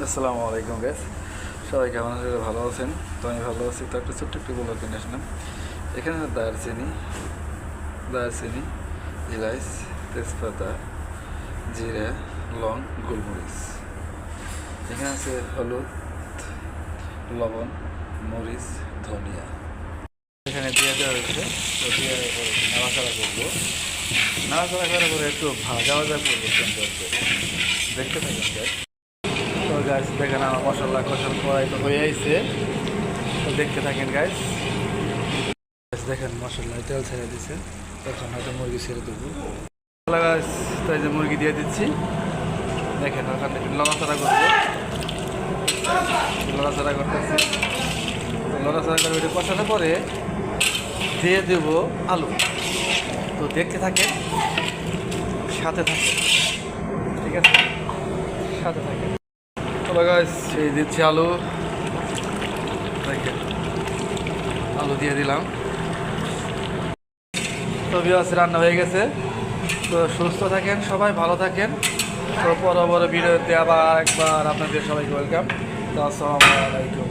আসসালামু আলাইকুম গাইস, সবাই কেমন আছেন? ভালো আছেন? তো আমি ভালো আছি। তো একটা ছোট্ট একটু বলে কিনে আসলাম। এখানে দারচিনি, ইলাইচ, তেজপাতা, জিরা, লং, গোলমরিচ। এখানে আছে হলুদ, লবণ, মরিচ, ধনিয়া। এখানে দিয়ে দেওয়া হয়েছে। তো দিয়ে পরে নাড়াচাড়া করবো। নাড়াচাড়া করার পরে একটু ভাজা ভাজা করবো সুন্দর করে। দেখতে থাকুন গাইস। তো গাইস দেখেন আমার মশলা কষানো কড়াই তো হয়ে আইছে। তো দেখতে থাকেন গাইস। দেখেন মশলা তেল ছেড়ে দিচ্ছে। তখন হয়তো মুরগি ছেড়ে দেবো। গাইস, তো এই যে মুরগি দিয়ে দিচ্ছি। দেখেন ওখানে লড়াচড়া করবো। লড়াচড়া করতেছি। লড়াচড়া করে ওইটা কষানোর পরে দিয়ে দেবো আলু। তো দেখতে থাকেন, সাথে থাকেন, ঠিক আছে? সাথে থাকেন। চলো গাইস, এই দিচ্ছি আলু। দেখেন আলু দিয়ে দিলাম। তো ভিউয়ার্স, রান্না হয়ে গেছে। তো সুস্থ থাকেন সবাই, ভালো থাকেন। তো পরবর্তী ভিডিওতে আবার একবার আপনাদের সবাইকে ওয়েলকাম। তো আসসালামু আলাইকুম।